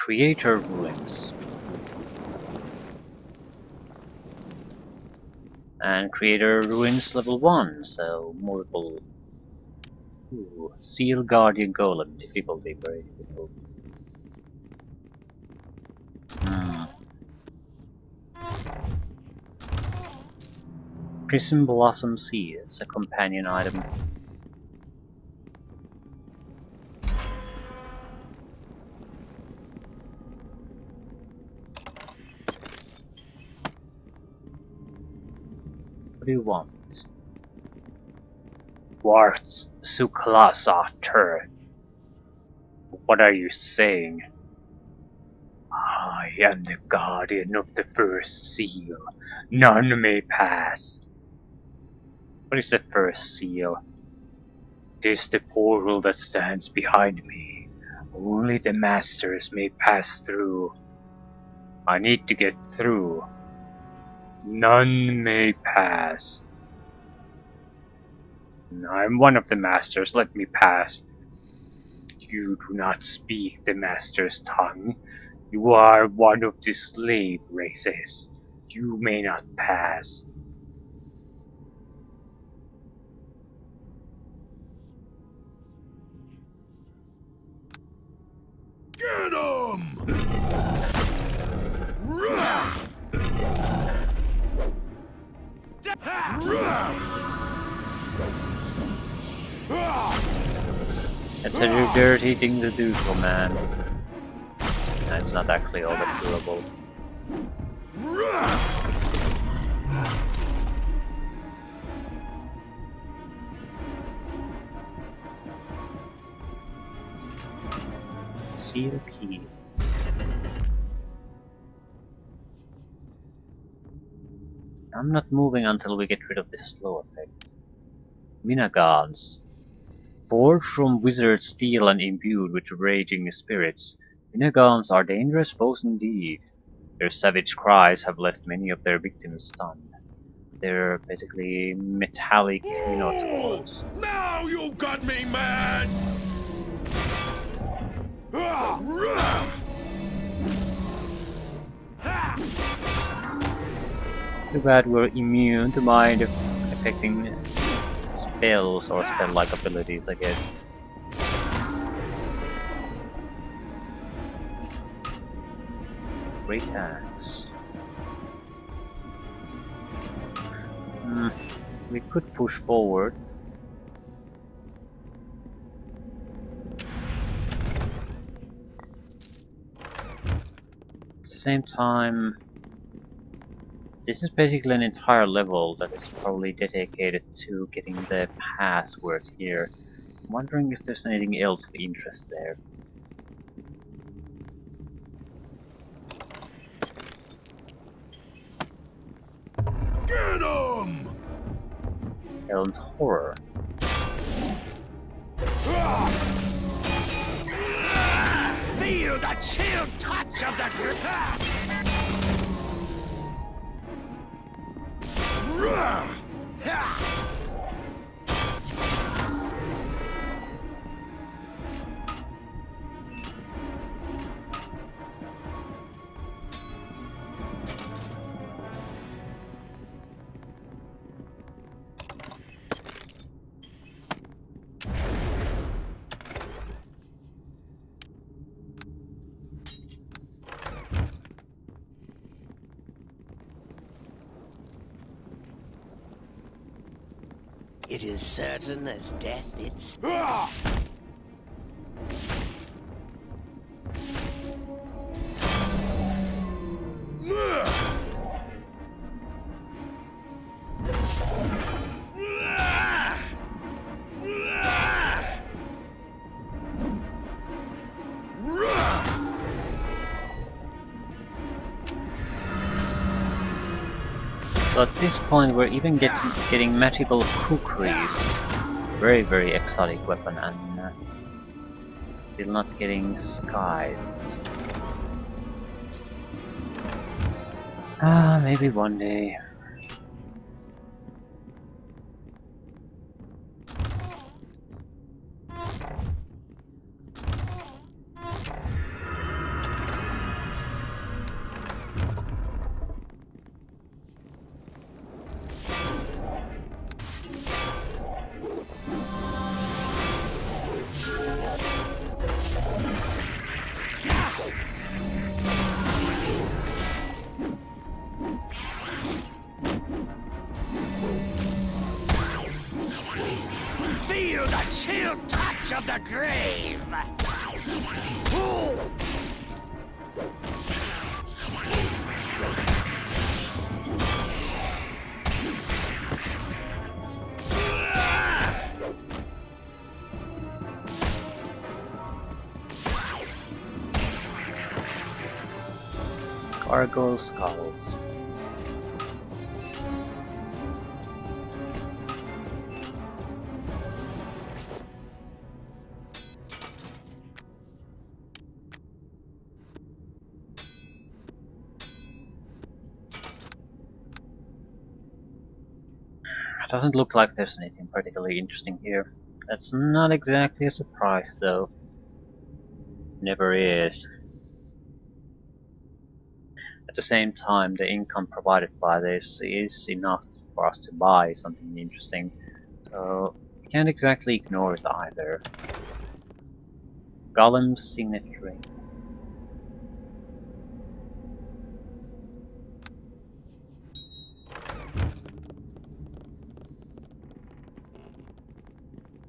Creator Ruins. And Creator Ruins level 1, so multiple. Ooh, Seal Guardian Golem, difficulty very difficult. Prism Blossom Seed, it's a companion item. What do you want? Warts Suklasa Turth. What are you saying? I am the guardian of the first seal. None may pass. What is the first seal? It is the portal that stands behind me. Only the masters may pass through. I need to get through. None may pass. I'm one of the masters, let me pass. You do not speak the master's tongue. You are one of the slave races. You may not pass. Get him! That's a dirty thing to do for man. And it's not actually all that doable. Seal key. I'm not moving until we get rid of this slow effect. Minagons. Forged from wizard steel and imbued with raging spirits, Minagons are dangerous foes indeed. Their savage cries have left many of their victims stunned. They're basically metallic minotaurs. Now you got me, man! Too bad we're immune to mind affecting spells or spell-like abilities, I guess. Great axe. We could push forward. At the same time, this is basically an entire level that is probably dedicated to getting the password here. I'm wondering if there's anything else of interest there. Get him! Elmed Horror. Feel the chill touch of the grip! It is certain as death itself. So at this point we're even getting magical kukris. Very, very exotic weapon, and still not getting skies. Maybe one day. Feel the chill touch of the grave! Gargoyle skulls. It doesn't look like there's anything particularly interesting here. That's not exactly a surprise, though. Never is. At the same time, the income provided by this is enough for us to buy something interesting, so we can't exactly ignore it either. Golem's signet ring.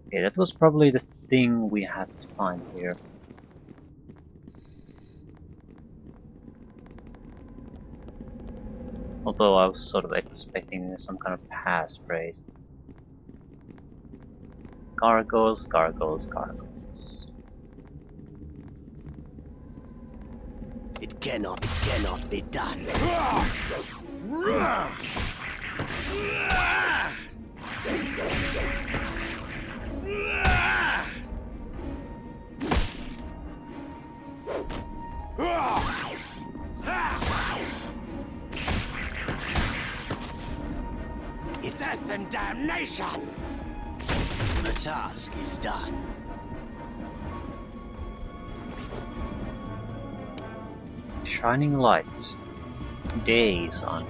Okay, that was probably the thing we had to find here. Although I was sort of expecting some kind of passphrase. Gargoyles, gargoyles, gargoyles. It cannot be done. Death and damnation! The task is done. Shining light. Days on.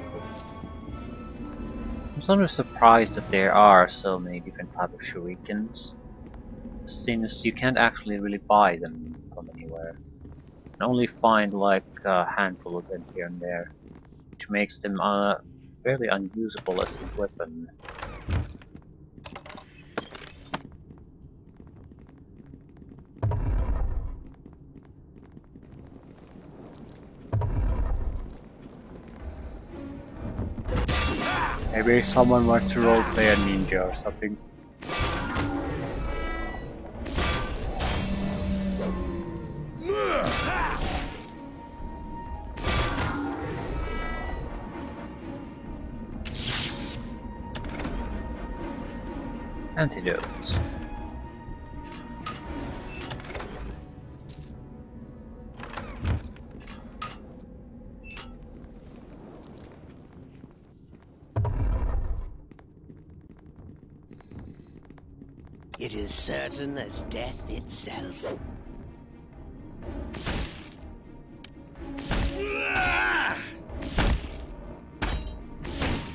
I'm sort of surprised that there are so many different types of shurikens, since you can't actually really buy them from anywhere. You can only find like a handful of them here and there, which makes them fairly unusable as a weapon. Maybe someone wants to roleplay a ninja or something. Antidotes. It is certain as death itself.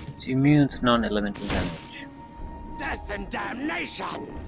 It's immune to non-elemental damage. Death and damnation!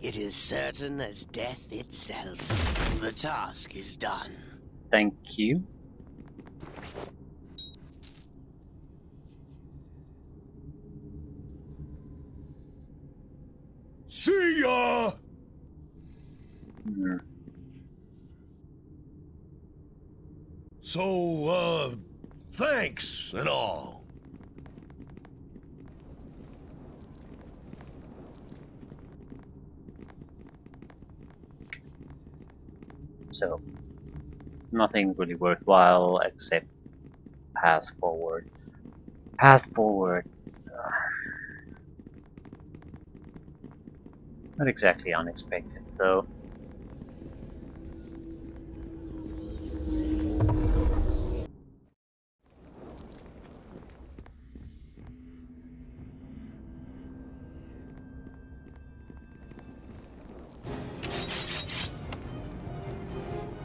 It is certain as death itself. The task is done. Thank you. See ya! So, thanks and all. So, nothing really worthwhile except path forward. Path forward. Not exactly unexpected, though.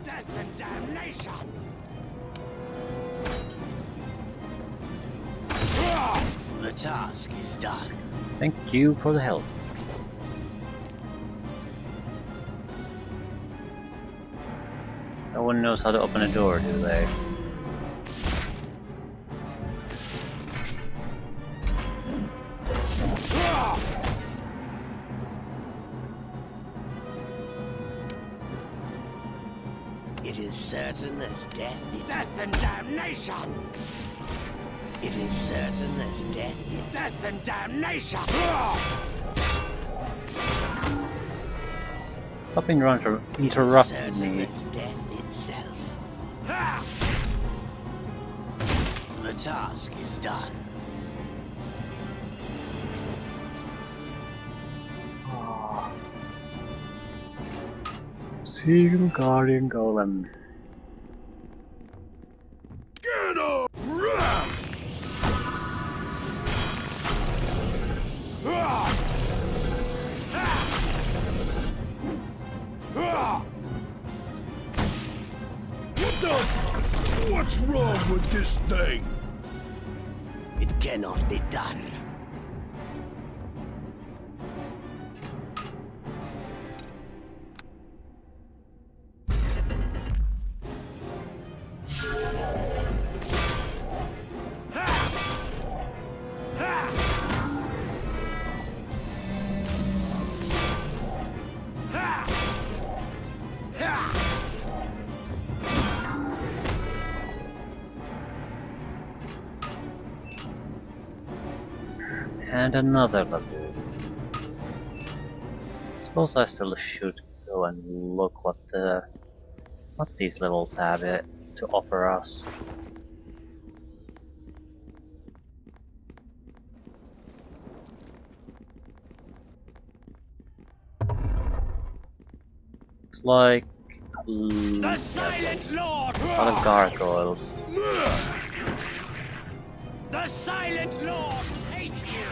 Death and damnation! The task is done. Thank you for the help. No one knows how to open a door, do they? It is certain as death. Death and damnation! It is certain as death. Death and damnation! Stop interrupting Certain me. as death itself. The task is done. Seal Guardian Golem. Get up! What's wrong with this thing? It cannot be done. And another level. Suppose I still should go and look what these levels have to offer us. It's like The Silent Lord! a lot of gargoyles. The Silent Lord, take you!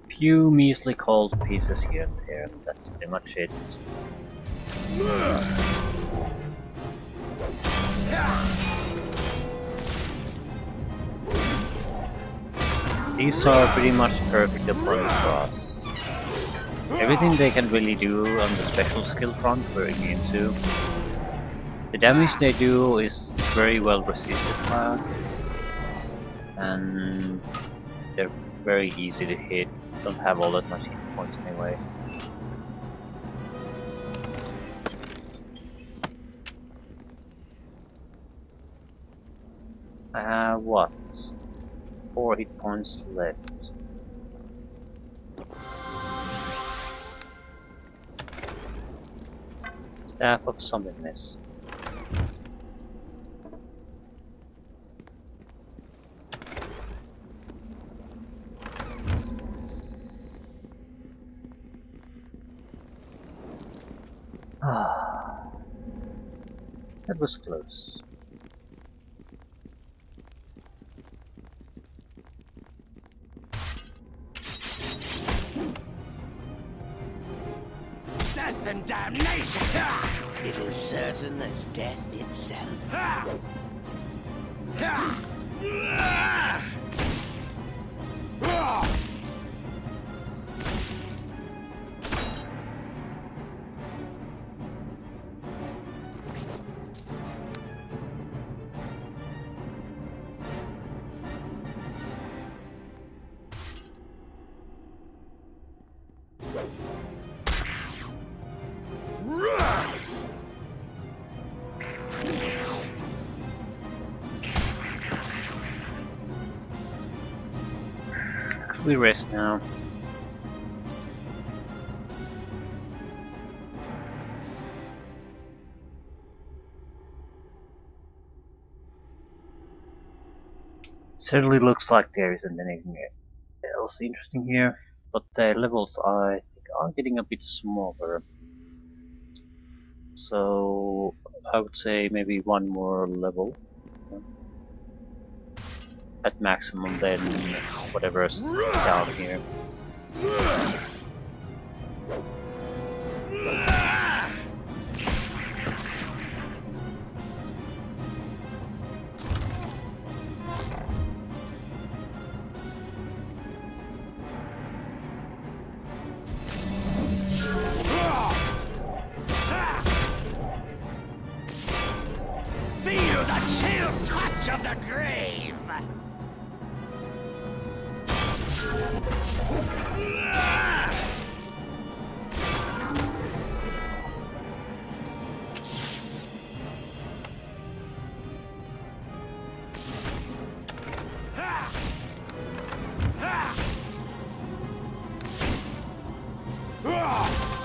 Few measly cold pieces here and there, but that's pretty much it. These are pretty much perfect opponents for us. Everything they can really do on the special skill front we're immune to. The damage they do is very well resisted by us, and they're very easy to hit. Don't have all that much hit points anyway. I have what? 4 hit points left. Staff of Summonness. Ah, that was close. Death and damnation! It is certain as death itself. Ha! Ha! Ah! Ah! We rest now. Certainly looks like there isn't anything else interesting here, but the levels I think are getting a bit smaller. So I would say maybe one more level at maximum, then whatever's down here. Feel the chill touch of the grave!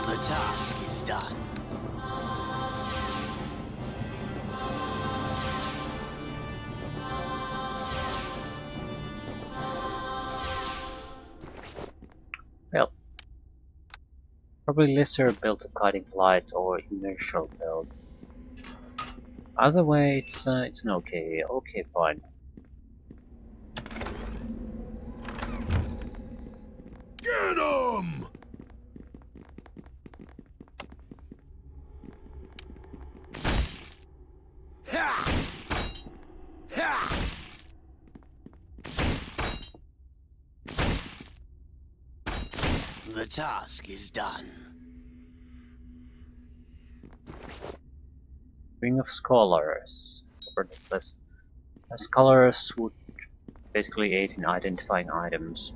The task is done. Well, probably lesser belt of guiding light or inertial belt. Either way, it's an okay fine. Get 'em! Ha! Ha! The task is done. Ring of Scholars. Scholars would basically aid in identifying items.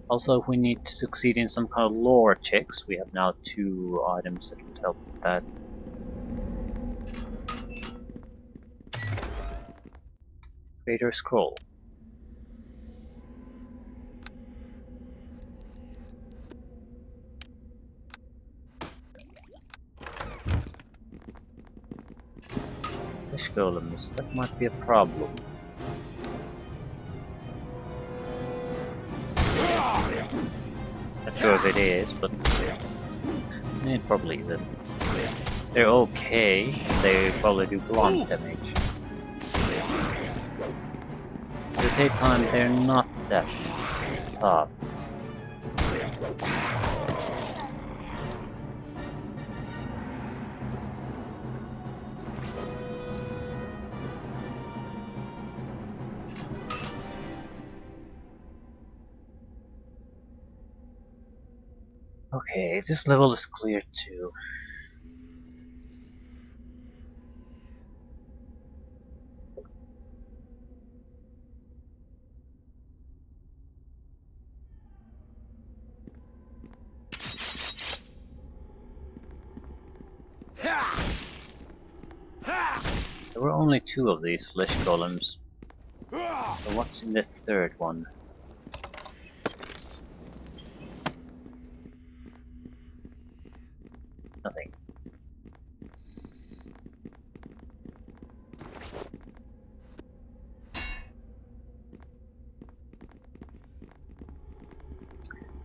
Also, if we need to succeed in some kind of lore checks, we have now 2 items that would help with that. Creator Scroll. Fish golems, that might be a problem. Not sure if it is, but it probably isn't. They're okay, they probably do blunt damage. At the same time, they're not that tough. Okay, this level is clear too. Ha! Ha! There were only 2 of these flesh golems. Ah! So what's in the 3rd one? Nothing.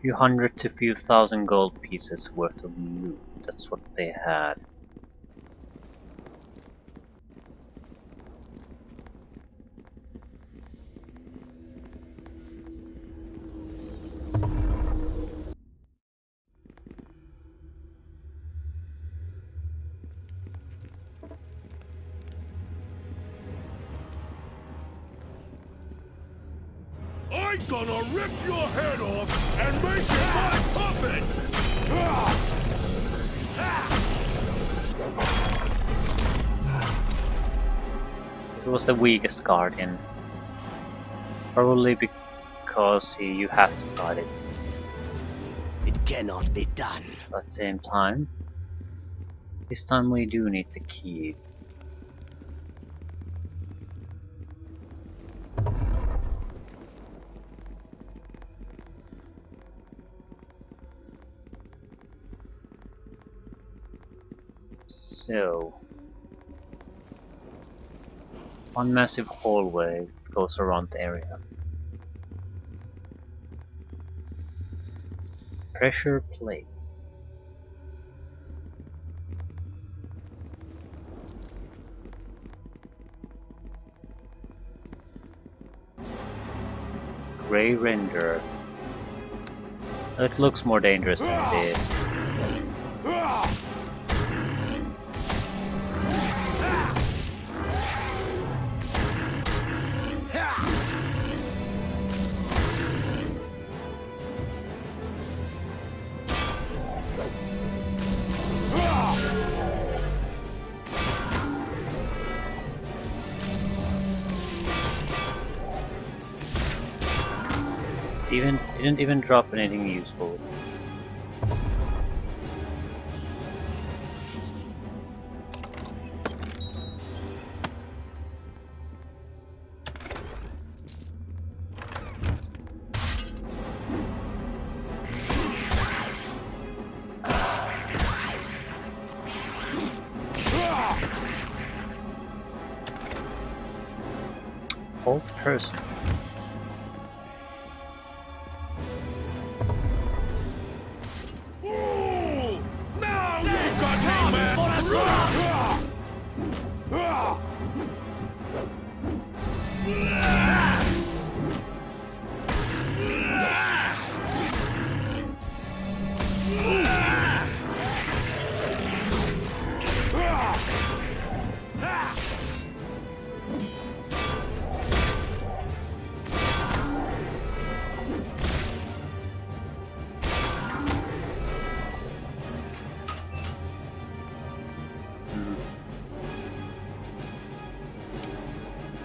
Few hundred to few thousand gold pieces worth of loot. That's what they had. I'm gonna rip your head off and make you my puppet! This was the weakest guardian. Probably because you have to guard it. It cannot be done. At the same time, this time we do need the key. So, one massive hallway that goes around the area. Pressure plate. Gray render. It looks more dangerous than it is. Didn't even drop anything useful. Old person.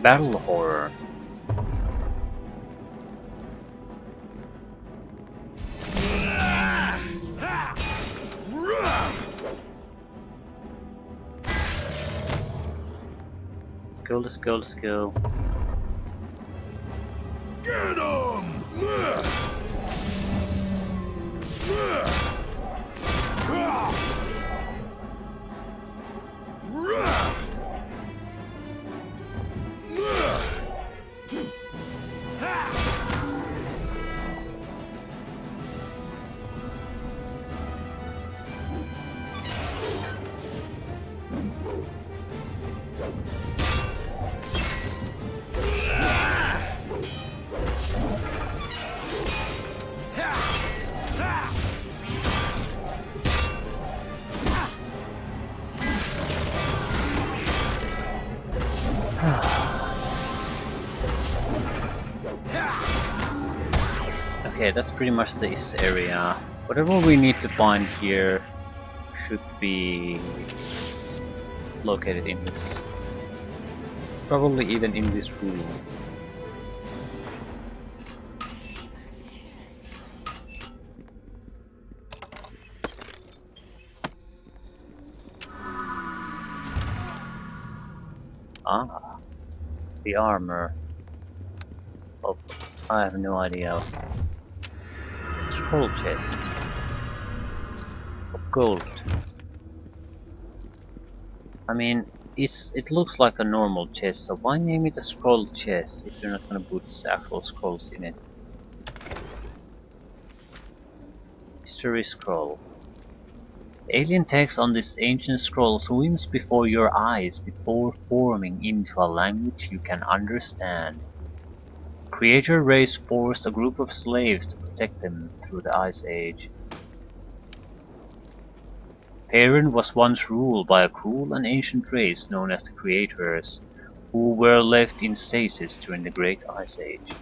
Battle horror. Let's go, let's go. Get him! Okay, that's pretty much this area. Whatever we need to find here should be located in this. Probably even in this room. Ah, the armor. Oh, I have no idea. Scroll chest of gold. I mean, it looks like a normal chest, so why name it a scroll chest if you're not gonna put actual scrolls in it? History scroll. Alien text on this ancient scroll swims before your eyes before forming into a language you can understand. Creator race forced a group of slaves to protect them through the Ice Age. Perrin was once ruled by a cruel and ancient race known as the Creators, who were left in stasis during the Great Ice Age.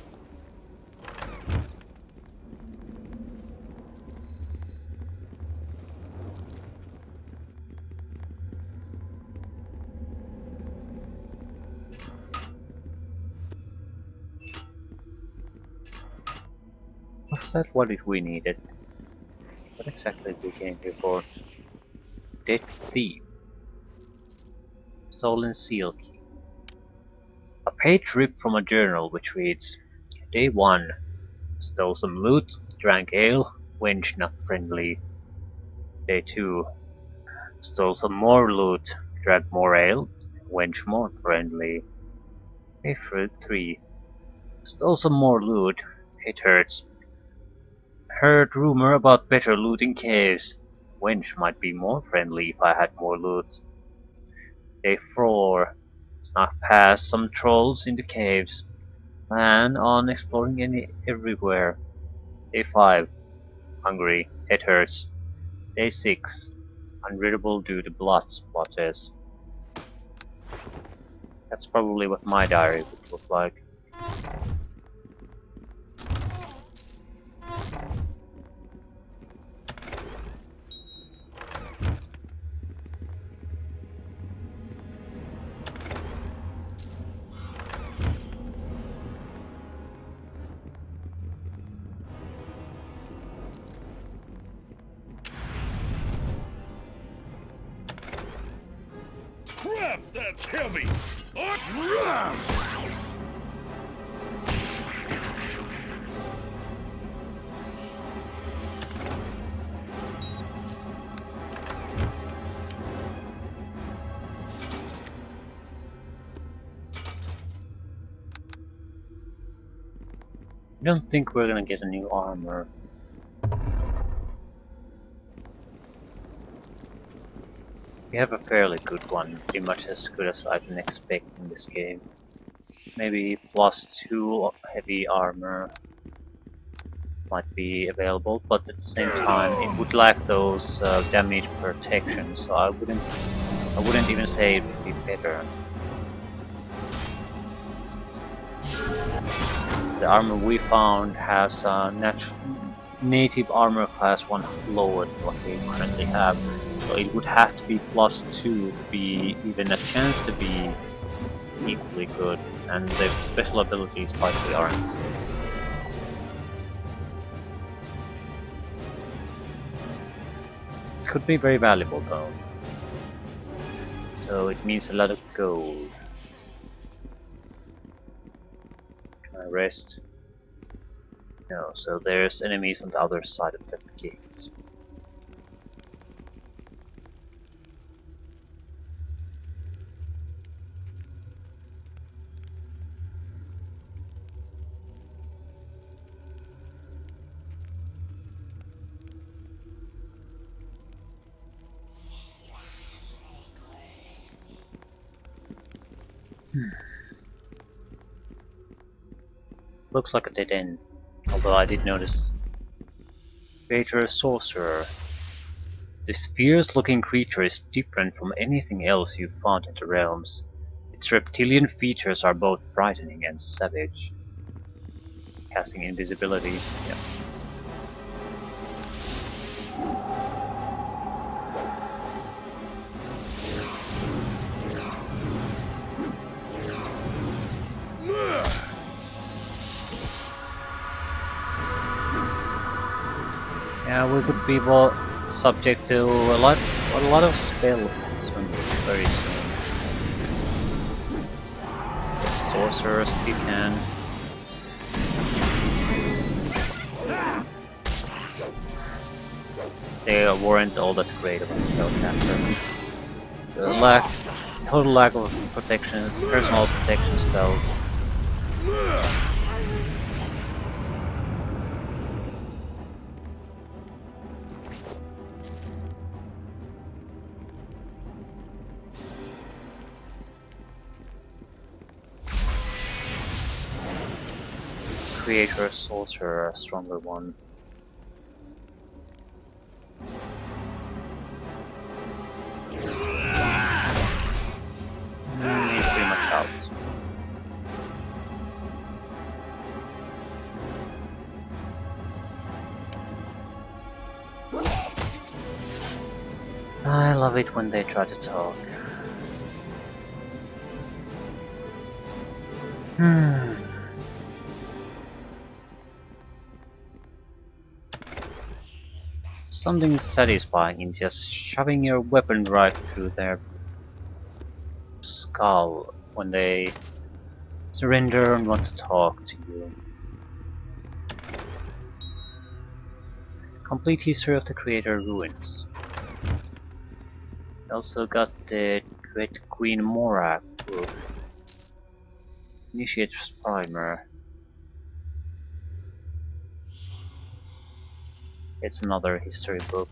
Was that what we needed? What exactly did we came here for? Dead thief. Stolen seal key. A page ripped from a journal which reads: Day 1. Stole some loot, drank ale, wench not friendly. Day 2. Stole some more loot, drank more ale, wench more friendly. Day 3. Stole some more loot, it hurts. Heard rumor about better loot in caves. Wench might be more friendly if I had more loot. Day 4. Snuck past some trolls in the caves. Plan on exploring everywhere. Day 5. Hungry. Head hurts. Day 6. Unreadable due to blood splotches. That's probably what my diary would look like. Crap, that's heavy! I don't think we're gonna get a new armor. We have a fairly good one, pretty much as good as I can expect in this game. Maybe +2 heavy armor might be available, but at the same time it would lack those damage protection, so I wouldn't even say it would be better. The armor we found has a native armor class 1 lower than what we currently have, so it would have to be +2 to be even a chance to be equally good, and the special abilities likely aren't. It could be very valuable though, so it means a lot of gold. Can I rest? No, so there's enemies on the other side of the gate. Looks like a dead end, although I did notice. Creator Sorcerer. This fierce-looking creature is different from anything else you've found in the realms. Its reptilian features are both frightening and savage. Casting invisibility. Yeah. Yeah, we could be subject to a lot of spells very soon. Get sorcerers if you can. They weren't all that great of a spellcaster. The total lack of protection, personal protection spells. Creator Sorcerer, a stronger one. He's pretty much out. I love it when they try to talk. something satisfying in just shoving your weapon right through their skull when they surrender and want to talk to you. Complete history of the Creator Ruins. Also got the Dread Queen Mora book. Initiator's Primer. It's another history book.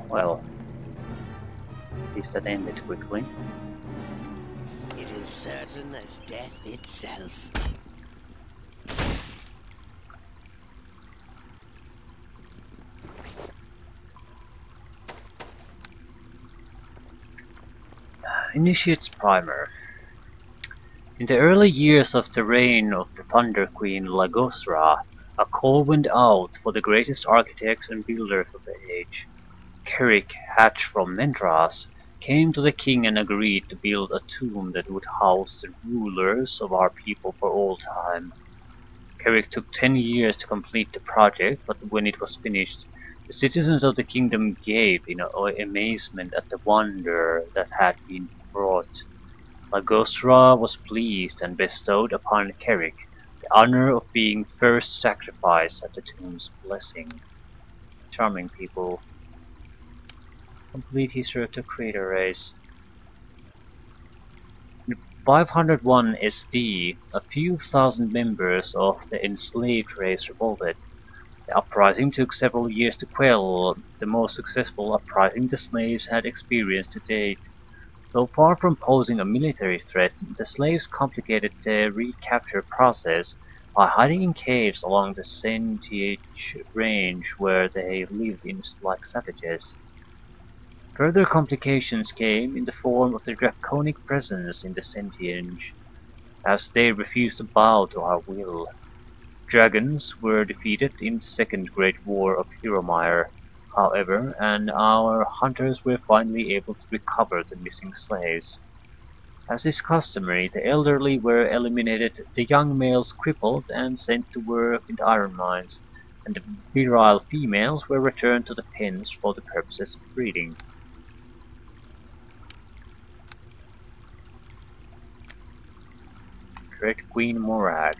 Well, at least that ended quickly. It is certain as death itself. Initiate's Primer. In the early years of the reign of the Thunder Queen Lagosra, a call went out for the greatest architects and builders of the age. Carrick, hatched from Mendras, came to the king and agreed to build a tomb that would house the rulers of our people for all time. Carrick took 10 years to complete the project, but when it was finished, the citizens of the kingdom gaped in amazement at the wonder that had been wrought. Lagostra was pleased and bestowed upon Carrick the honor of being first sacrificed at the tomb's blessing. Charming people. Complete history of the Creator race. In 501 SD, a few thousand members of the enslaved race revolted. The uprising took several years to quell, the most successful uprising the slaves had experienced to date. Though far from posing a military threat, the slaves complicated the recapture process by hiding in caves along the Sentiage range where they lived in like savages. Further complications came in the form of the draconic presence in the Sentiage, as they refused to bow to our will. Dragons were defeated in the Second Great War of Hiromire, however, and our hunters were finally able to recover the missing slaves. As is customary, the elderly were eliminated, the young males crippled and sent to work in the iron mines, and the virile females were returned to the pens for the purposes of breeding. Red Queen Morag.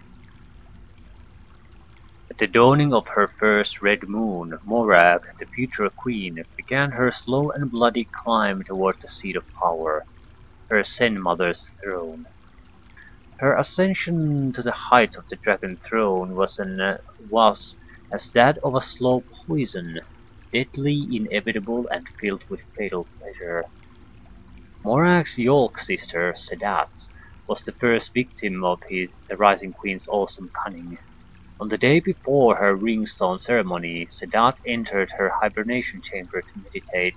At the dawning of her first red moon, Morag, the future queen, began her slow and bloody climb toward the seat of power, her Sen Mother's throne. Her ascension to the height of the Dragon Throne was as that of a slow poison, deadly, inevitable, and filled with fatal pleasure. Morag's Yolk sister, Sedat, was the first victim of the Rising Queen's awesome cunning. On the day before her ringstone ceremony, Sedat entered her hibernation chamber to meditate.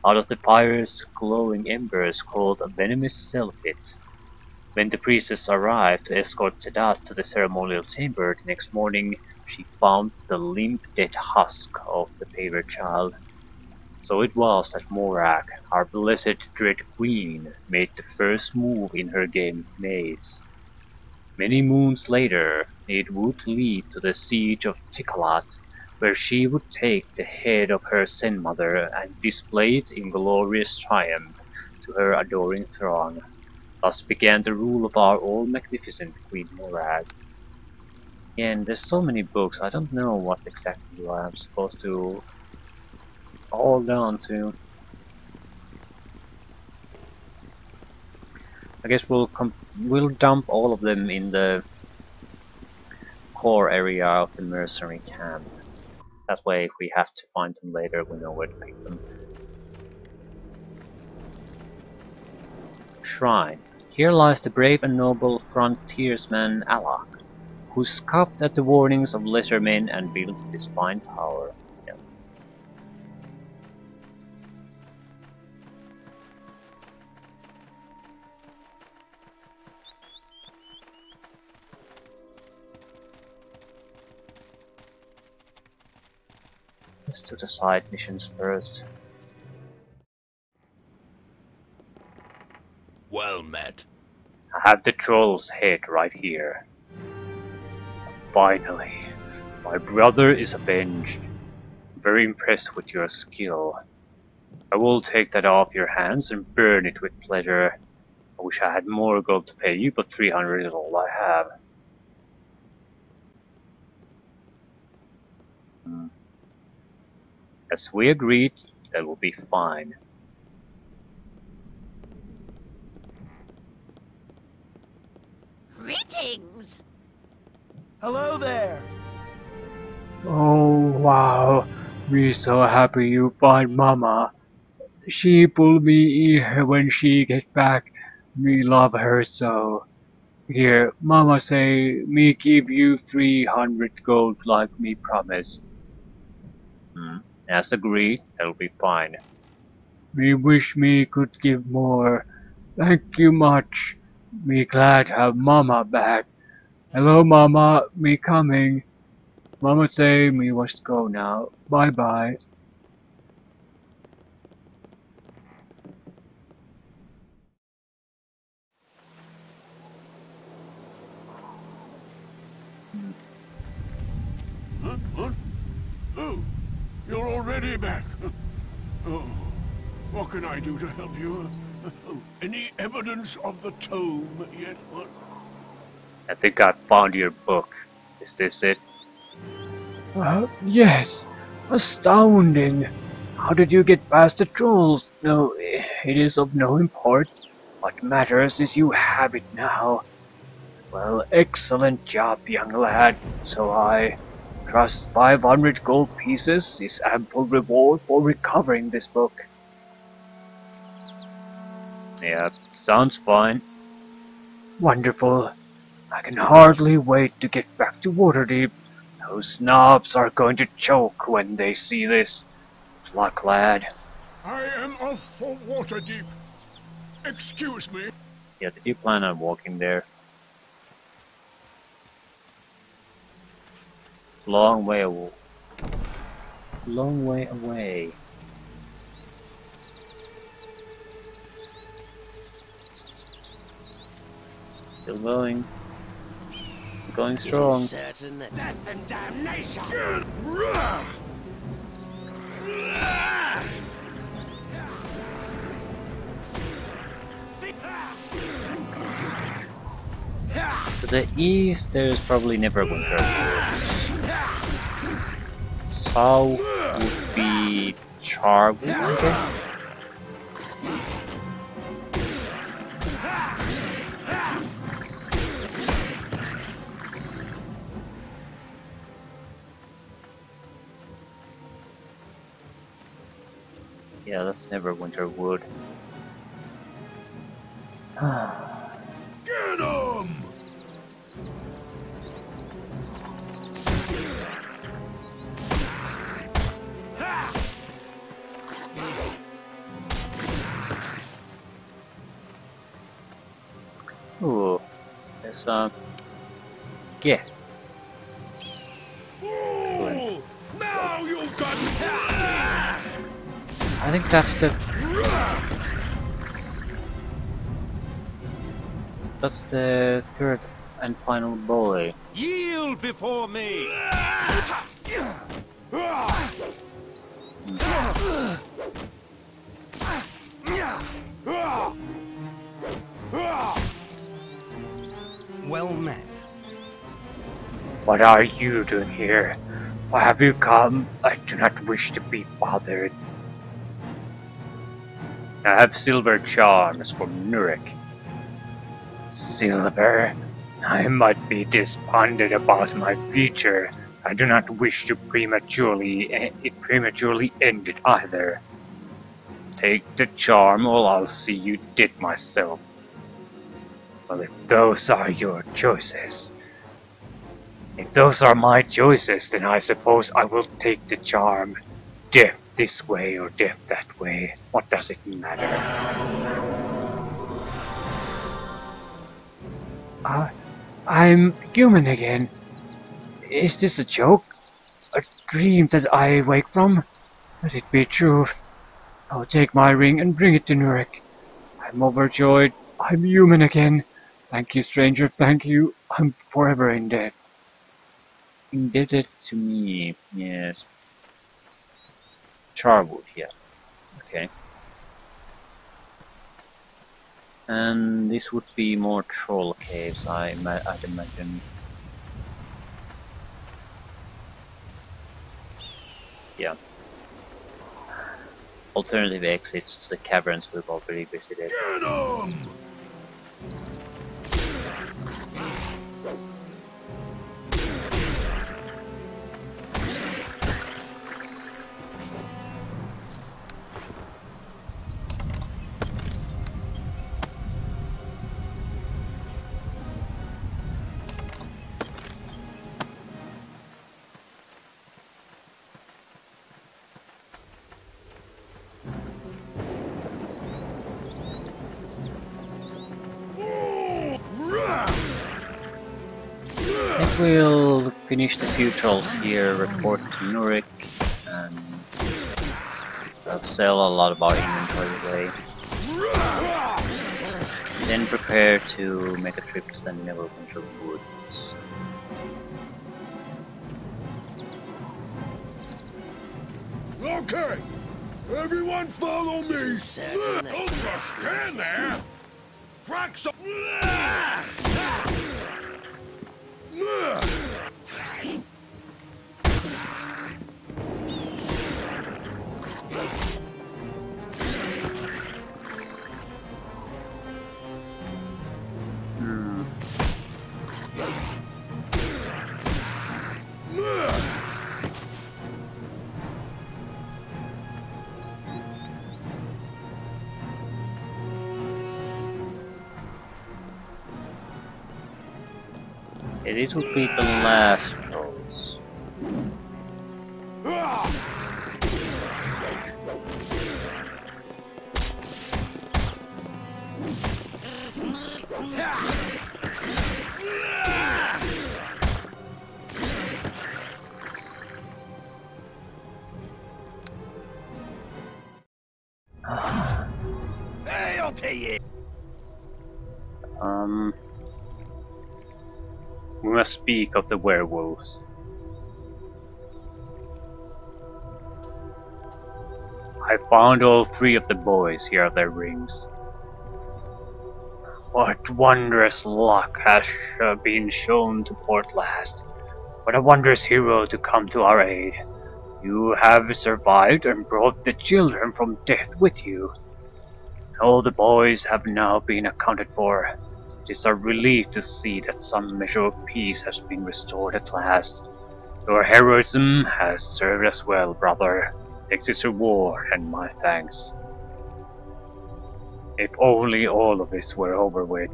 Out of the fire's glowing embers crawled a venomous Selphit. When the priestess arrived to escort Sedat to the ceremonial chamber the next morning, she found the limp dead husk of the favored child. So it was that Morag, our blessed Dread Queen, made the first move in her game of mates. Many moons later, it would lead to the siege of Tikkalat, where she would take the head of her Sen Mother and display it in glorious triumph to her adoring throng. Thus began the rule of our all-magnificent Queen Morag. And there's so many books, I don't know what exactly I'm supposed to hold on to. I guess we'll dump all of them in the core area of the mercenary camp. That way, if we have to find them later, we know where to pick them. Shrine. Here lies the brave and noble frontiersman Alak, who scoffed at the warnings of lesser men and built this fine tower. Yep. Let's do the side missions first. Well met. I have the troll's head right here. Finally, my brother is avenged. I'm very impressed with your skill. I will take that off your hands and burn it with pleasure. I wish I had more gold to pay you, but 300 is all I have. As we agreed, that will be fine. Greetings! Hello there. Oh wow, we so happy you find Mama. She pull me here when she get back. Me love her so. Here, Mama say me give you 300 gold like me promise. As agreed, that'll be fine. Me wish me could give more. Thank you much. Me glad have Mama back. Hello Mama, me coming. Mama say me must go now. Bye bye. What? Oh, you're already back. Oh, what can I do to help you? Any evidence of the tome yet? What? I think I found your book. Is this it? Yes. Astounding. How did you get past the trolls? No, it is of no import. What matters is you have it now. Well, excellent job, young lad. So I trust 500 gold pieces is ample reward for recovering this book. Yeah, sounds fine. Wonderful. I can hardly wait to get back to Waterdeep. Those snobs are going to choke when they see this. Good luck, lad. I am off for Waterdeep. Excuse me. Yeah, did you plan on walking there? It's a long way away. Long way away. Still going. Going strong. It is certain that Death and damnation. To the east, there's probably Neverwinter Nights. South would be Charwood, I guess. Yeah, that's Neverwinter Wood. Get 'em! Ooh, there's gift. Ooh, now you've got. I think that's the third and final boy. Yield before me. Well met. What are you doing here? Why have you come? I do not wish to be bothered. I have silver charms from Nurek. Silver? I might be despondent about my future. I do not wish to prematurely end it either. Take the charm or I'll see you dead myself. Well, if those are your choices. If those are my choices, then I suppose I will take the charm. Death this way or death that way. What does it matter? I'm human again. Is this a joke? A dream that I wake from? Let it be truth. I'll take my ring and bring it to Nurek. I'm overjoyed. I'm human again. Thank you, stranger, thank you. I'm forever indebted. Indebted to me, yes. Charwood, yeah. Okay. And this would be more troll caves, I'd imagine. Yeah. Alternative exits to the caverns we've already visited. Get 'em! I think we'll finish the few trolls here, report to Nurik, and I'll sell a lot of our inventory away. Then prepare to make a trip to the Neverwinter Woods. Okay, everyone follow me. Certain as Don't just stand there. Crack some. Okay, these would be the last trolls. Hey, I'll tell you. We must speak of the werewolves. I found all three of the boys. Here are their rings. What wondrous luck has been shown to Port last. What a wondrous hero to come to our aid. You have survived and brought the children from death with you. All the boys have now been accounted for. It is a relief to see that some measure of peace has been restored at last. Your heroism has served us well, brother. Take this reward and my thanks. If only all of this were over with.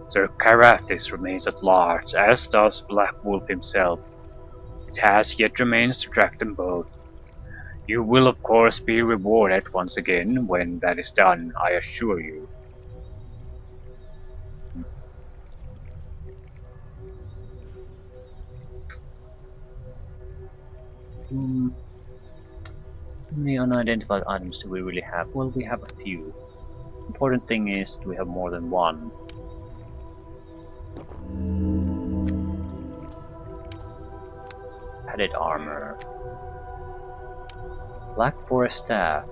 Sir Carathis remains at large, as does Black Wolf himself. It has yet remains to track them both. You will of course be rewarded once again when that is done, I assure you. How many unidentified items do we really have? Well, we have a few. Important thing is, do we have more than one? Padded armor. Black forest staff.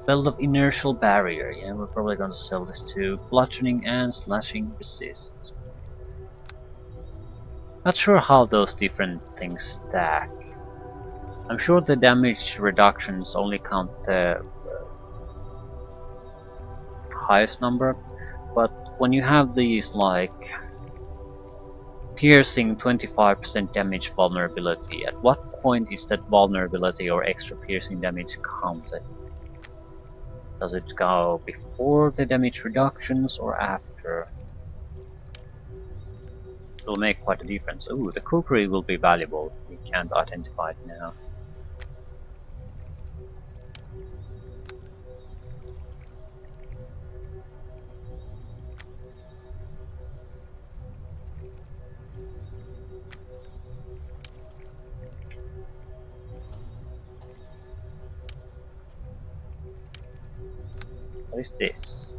Belt of inertial barrier. Yeah, we're probably gonna sell this too. Bludgeoning and slashing resist. Not sure how those different things stack. I'm sure the damage reductions only count the highest number, but when you have these like piercing 25% damage vulnerability, at what point is that vulnerability or extra piercing damage counted? Does it go before the damage reductions or after? It will make quite a difference. Ooh, the kukri will be valuable. We can't identify it now. is this?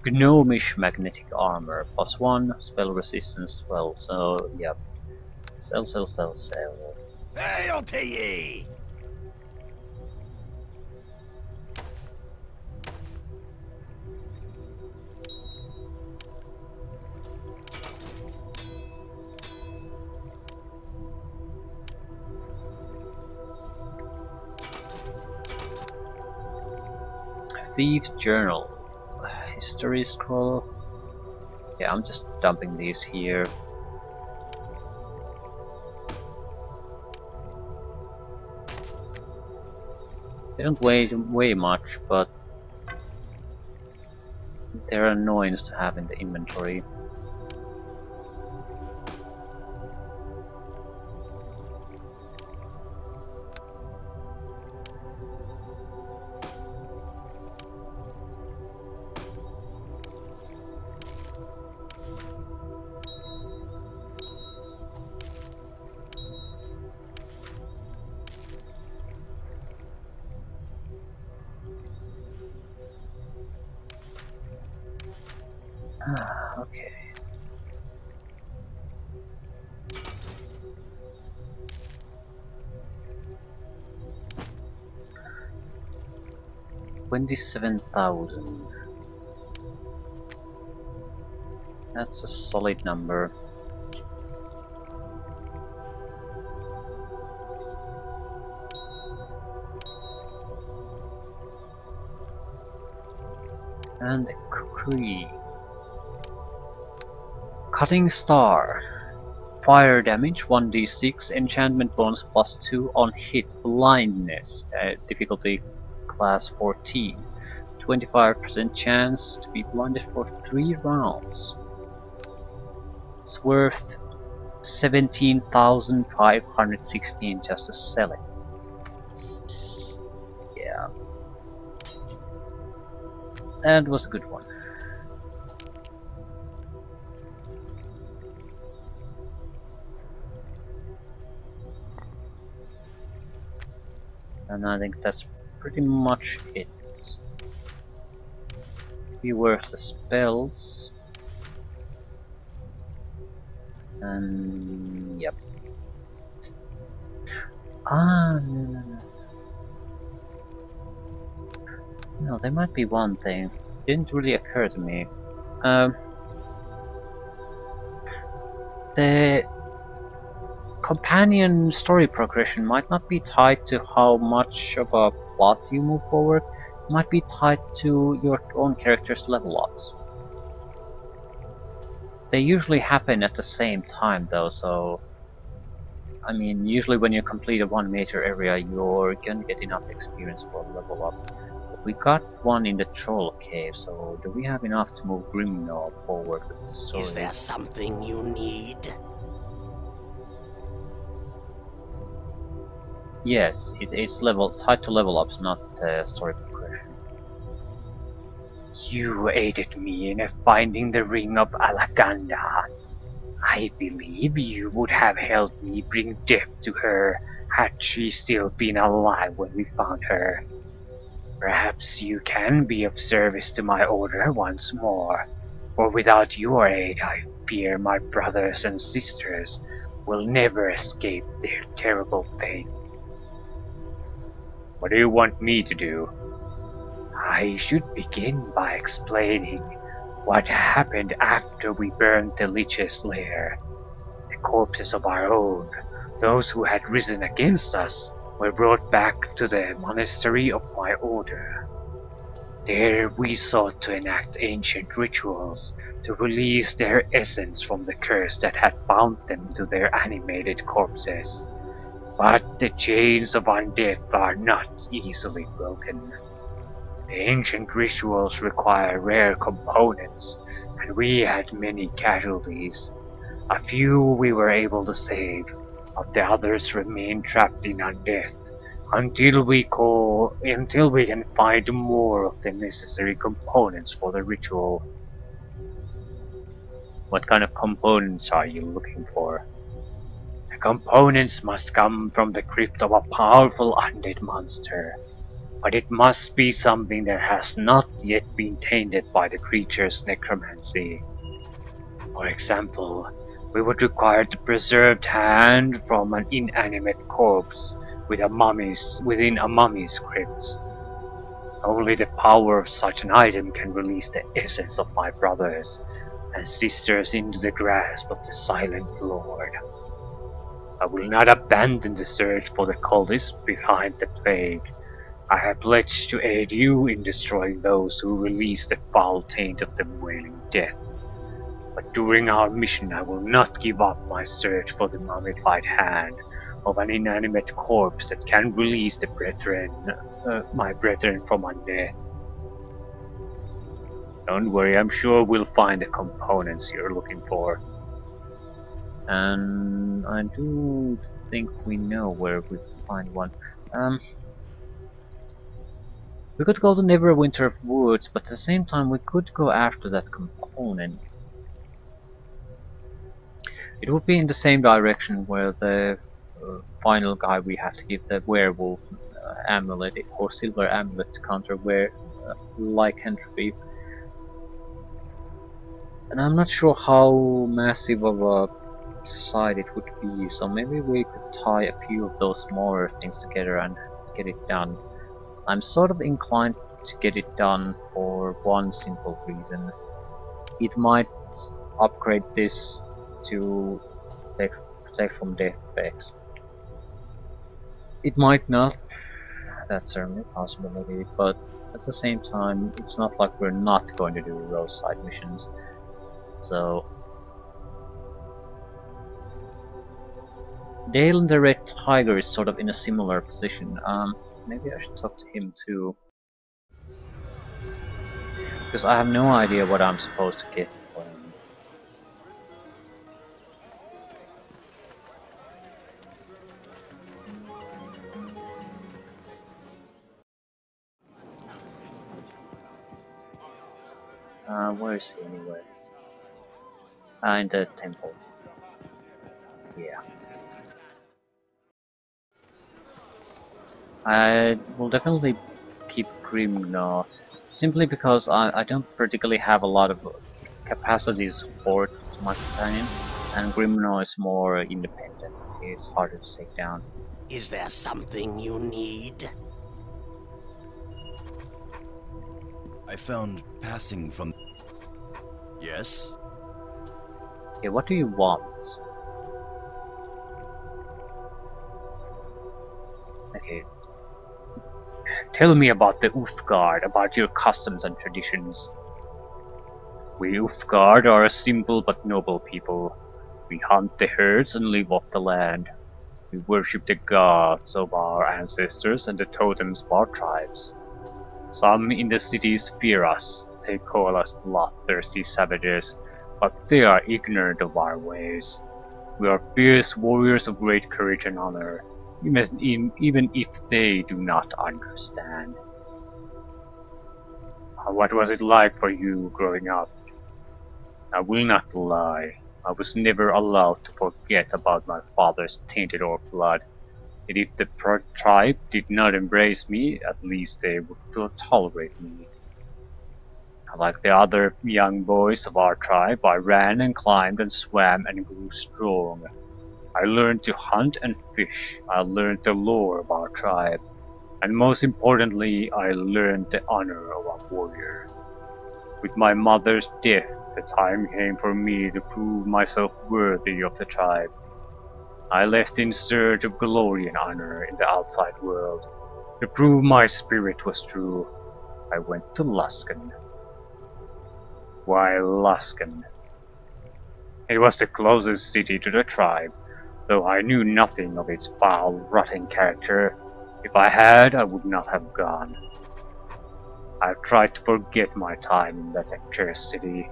Gnomish magnetic armor, +1, spell resistance 12, so yep. Sell. Hail to ye! Thieves Journal. History scroll. Yeah, I'm just dumping these here. They don't weigh much, but they're annoying to have in the inventory. Okay. $27,000. That's a solid number. And the Kukri. Cutting Star. Fire damage 1d6, enchantment bonus +2 on hit, blindness, difficulty class 14. 25% chance to be blinded for 3 rounds. It's worth 17,516 just to sell it. Yeah. That was a good one. And I think that's pretty much it. Be worth the spells. And yep. No. No, there might be one thing. Didn't really occur to me. The companion story progression might not be tied to how much of a plot you move forward. It might be tied to your own character's level ups. They usually happen at the same time though, so I mean, usually when you complete one major area, you're gonna get enough experience for a level up. But we got one in the Troll Cave, so do we have enough to move Grimnob forward with the story? Is there something you need? Yes, it's tied to level ups, not story progression. You aided me in finding the ring of Alakanda. I believe you would have helped me bring death to her had she still been alive when we found her. Perhaps you can be of service to my order once more, for without your aid I fear my brothers and sisters will never escape their terrible fate. What do you want me to do? I should begin by explaining what happened after we burned the Lich's lair. The corpses of our own, those who had risen against us, were brought back to the monastery of my order. There we sought to enact ancient rituals to release their essence from the curse that had bound them to their animated corpses. But the chains of undeath are not easily broken. The ancient rituals require rare components, and we had many casualties. A few we were able to save, but the others remain trapped in undeath until we can find more of the necessary components for the ritual. What kind of components are you looking for? The components must come from the crypt of a powerful undead monster. But it must be something that has not yet been tainted by the creature's necromancy. For example, we would require the preserved hand from an inanimate corpse within a mummy's crypt. Only the power of such an item can release the essence of my brothers and sisters into the grasp of the Silent Lord. I will not abandon the search for the cultists behind the plague. I have pledged to aid you in destroying those who release the foul taint of the Wailing Death. But during our mission I will not give up my search for the mummified hand of an inanimate corpse that can release the my brethren from undeath. Don't worry, I'm sure we'll find the components you're looking for. And I do think we know where we find one. We could go to Neverwinter Woods, but at the same time we could go after that component. It would be in the same direction where the final guy we have to give the werewolf amulet or silver amulet to counter lycanthropy. And I'm not sure how massive of a site it would be, so maybe we could tie a few of those smaller things together and get it done. I'm sort of inclined to get it done for one simple reason. It might upgrade this to protect from death effects. It might not, that's certainly a possibility, but at the same time it's not like we're not going to do those side missions. So Dale and the Red Tiger is sort of in a similar position. Maybe I should talk to him too, because I have no idea what I'm supposed to get for him. Where is he anyway? In the temple. Yeah. I will definitely keep Grimno, simply because I don't particularly have a lot of capacity to support my companion, and Grimno is more independent. He's harder to take down. Is there something you need? I found passing from... Yes? Okay, what do you want? Okay. Tell me about the Uthgard, about your customs and traditions. We Uthgard are a simple but noble people. We hunt the herds and live off the land. We worship the gods of our ancestors and the totems of our tribes. Some in the cities fear us. They call us bloodthirsty savages, but they are ignorant of our ways. We are fierce warriors of great courage and honor, even if they do not understand. What was it like for you growing up? I will not lie. I was never allowed to forget about my father's tainted orc blood. And if the tribe did not embrace me, at least they would tolerate me. Like the other young boys of our tribe, I ran and climbed and swam and grew strong. I learned to hunt and fish. I learned the lore of our tribe. And most importantly, I learned the honor of a warrior. With my mother's death, the time came for me to prove myself worthy of the tribe. I left in search of glory and honor in the outside world. To prove my spirit was true, I went to Luskan. Why Luskan? It was the closest city to the tribe, though I knew nothing of its foul, rotting character. If I had, I would not have gone. I've tried to forget my time in that accursed city.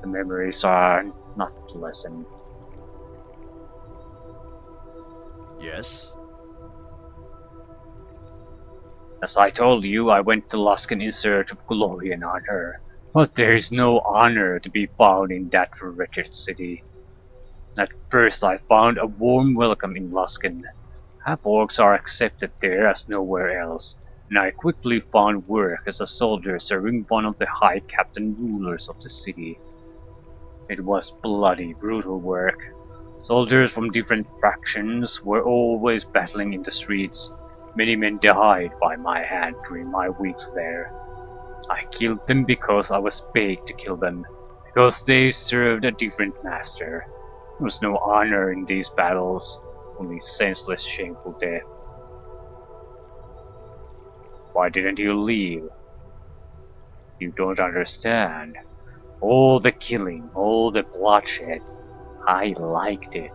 The memories are not pleasant. Yes? As I told you, I went to Luskan in search of glory and honor. But there is no honor to be found in that wretched city. At first I found a warm welcome in Luskan. Half-orcs are accepted there as nowhere else, and I quickly found work as a soldier serving one of the high captain rulers of the city. It was bloody, brutal work. Soldiers from different factions were always battling in the streets. Many men died by my hand during my weeks there. I killed them because I was paid to kill them, because they served a different master. There was no honor in these battles, only senseless, shameful death. Why didn't you leave? You don't understand. All the killing, all the bloodshed. I liked it.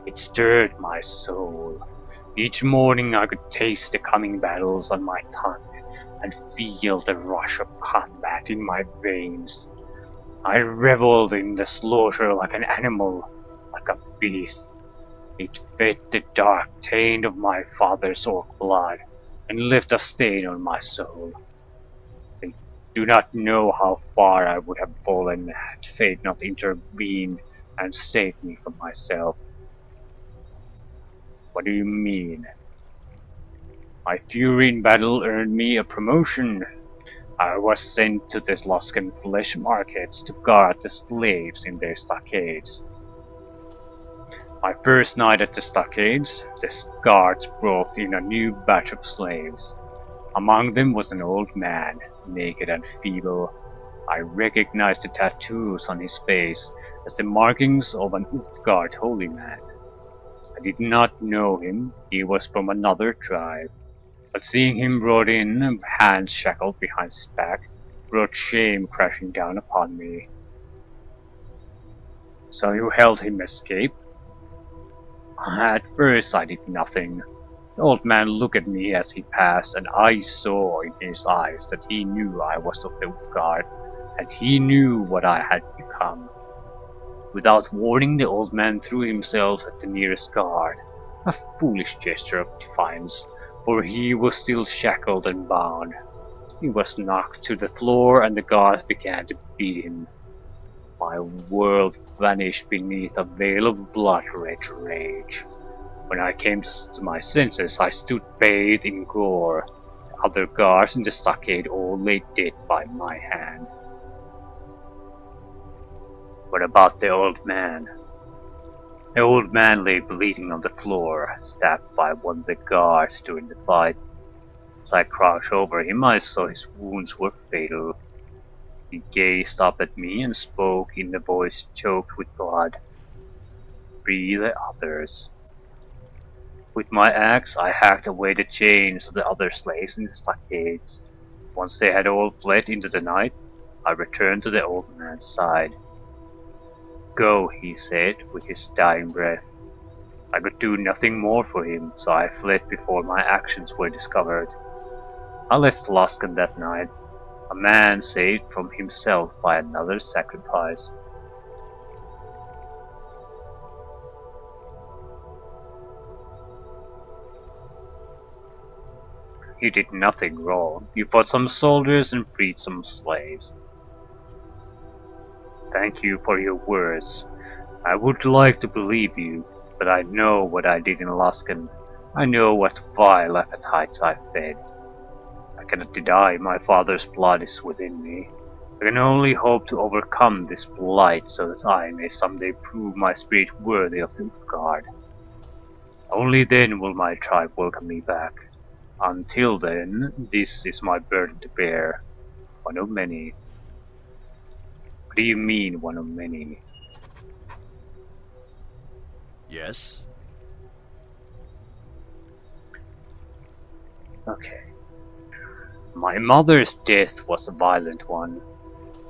It stirred my soul. Each morning I could taste the coming battles on my tongue and feel the rush of combat in my veins. I reveled in the slaughter like an animal, like a beast. It fed the dark taint of my father's orc blood and left a stain on my soul. I do not know how far I would have fallen had fate not intervened and saved me from myself. What do you mean? My fury in battle earned me a promotion. I was sent to the Luskan flesh markets to guard the slaves in their stockades. My first night at the stockades, the guards brought in a new batch of slaves. Among them was an old man, naked and feeble. I recognized the tattoos on his face as the markings of an Uthgard holy man. I did not know him, he was from another tribe, but seeing him brought in, hands shackled behind his back, brought shame crashing down upon me. So you helped him escape? At first I did nothing. The old man looked at me as he passed, and I saw in his eyes that he knew I was of the Uthgard, and he knew what I had become. Without warning, the old man threw himself at the nearest guard, a foolish gesture of defiance, for he was still shackled and bound. He was knocked to the floor and the guards began to beat him. My world vanished beneath a veil of blood-red rage. When I came to my senses, I stood bathed in gore. The other guards in the stockade all lay dead by my hand. What about the old man? The old man lay bleeding on the floor, stabbed by one of the guards during the fight. As I crouched over him, I saw his wounds were fatal. He gazed up at me and spoke in a voice choked with blood. Free the others. With my axe, I hacked away the chains of the other slaves in the stockades. Once they had all fled into the night, I returned to the old man's side. Go, he said, with his dying breath. I could do nothing more for him, so I fled before my actions were discovered. I left Luskan that night, a man saved from himself by another's sacrifice. You did nothing wrong. You fought some soldiers and freed some slaves. Thank you for your words. I would like to believe you, but I know what I did in Luskan. I know what vile appetites I fed. I cannot deny my father's blood is within me. I can only hope to overcome this blight so that I may someday prove my spirit worthy of the Uthgard. Only then will my tribe welcome me back. Until then, this is my burden to bear. One of many. What do you mean, one of many? Yes? Okay. My mother's death was a violent one.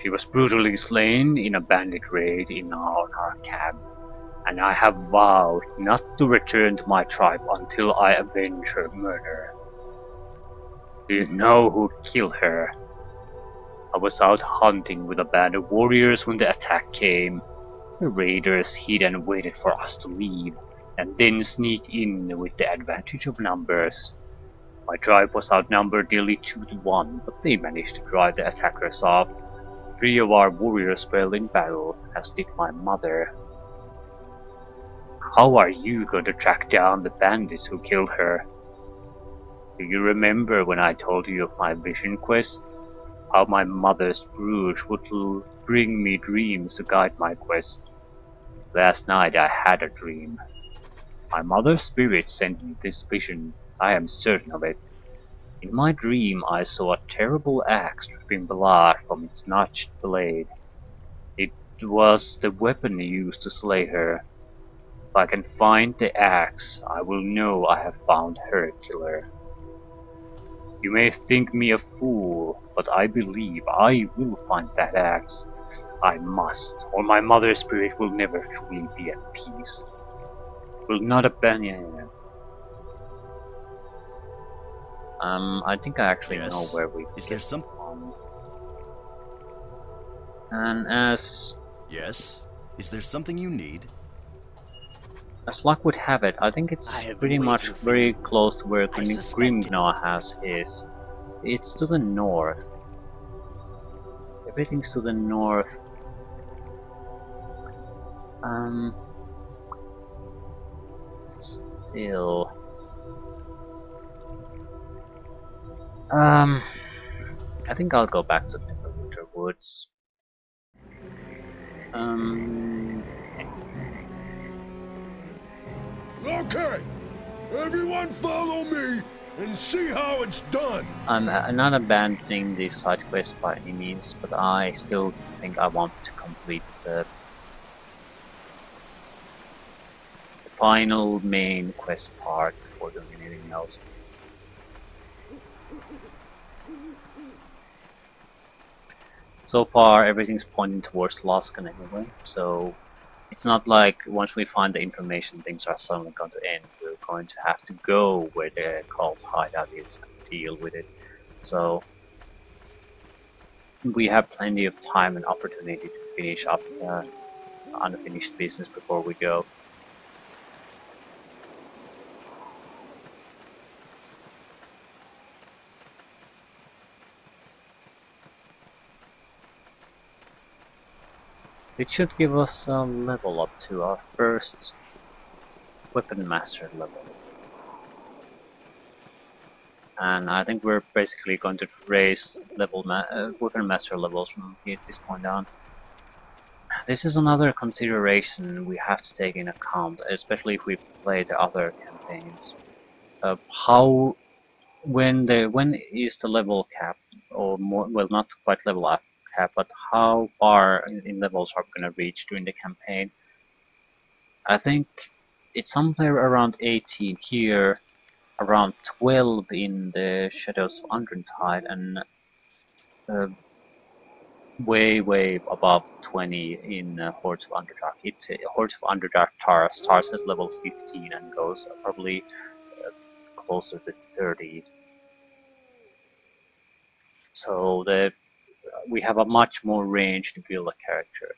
She was brutally slain in a bandit raid in our camp, and I have vowed not to return to my tribe until I avenge her murder. Do you know who killed her? I was out hunting with a band of warriors when the attack came. The raiders hid and waited for us to leave, and then sneaked in with the advantage of numbers. My tribe was outnumbered nearly 2 to 1, but they managed to drive the attackers off. 3 of our warriors fell in battle, as did my mother. How are you going to track down the bandits who killed her? Do you remember when I told you of my vision quest? How my mother's brood would bring me dreams to guide my quest. Last night I had a dream. My mother's spirit sent me this vision, I am certain of it. In my dream I saw a terrible axe dripping blood from its notched blade. It was the weapon used to slay her. If I can find the axe, I will know I have found her killer. You may think me a fool, but I believe I will find that axe. I must, or my mother's spirit will never truly be at peace. Will not abandon. I think I actually know Yes? where we Is get there some... from. And as Yes? Is there something you need? luck would have it, I think I it's have pretty been much waiting for very you. close to where I suspected. Grimgnaw has his. It's to the north. Everything's to the north. Still. I think I'll go back to Neverwinter Woods. Okay, everyone follow me and see how it's done. I'm not abandoning the side quest by any means, but I still think I want to complete the final main quest part before doing anything else. So far, everything's pointing towards Luskan anyway, so it's not like once we find the information, things are suddenly going to end. We're going to have to go where the cult hideout is and deal with it. So we have plenty of time and opportunity to finish up unfinished business before we go. It should give us a level up to our first weapon master level. And I think we're basically going to raise weapon master levels from here at this point on. This is another consideration we have to take in account, especially if we play the other campaigns. When is the level cap, or more, well, not quite level up cap, but how far in levels are we gonna reach during the campaign? I think it's somewhere around 18 here, around 12 in the Shadows of Undrentide, and way above 20 in Hordes of Underdark. Hordes of Underdark starts at level 15 and goes probably closer to 30. So we have a much more range to build a character.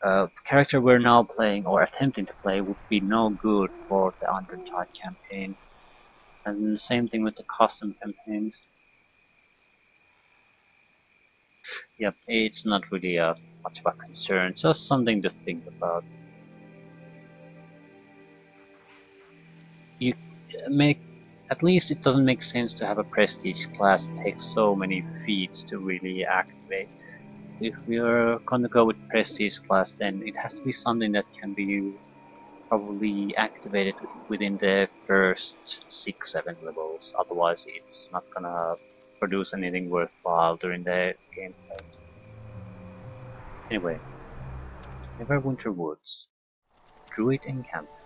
The character we're now playing or attempting to play would be no good for the Underdark campaign, and the same thing with the custom campaigns. Yep, it's not really much of a concern, just something to think about. You at least it doesn't make sense to have a prestige class that takes so many feats to really activate. If we're gonna go with prestige class, then it has to be something that can be probably activated within the first 6-7 levels, otherwise it's not gonna produce anything worthwhile during the gameplay. Anyway, Neverwinter Woods, Druid encampment.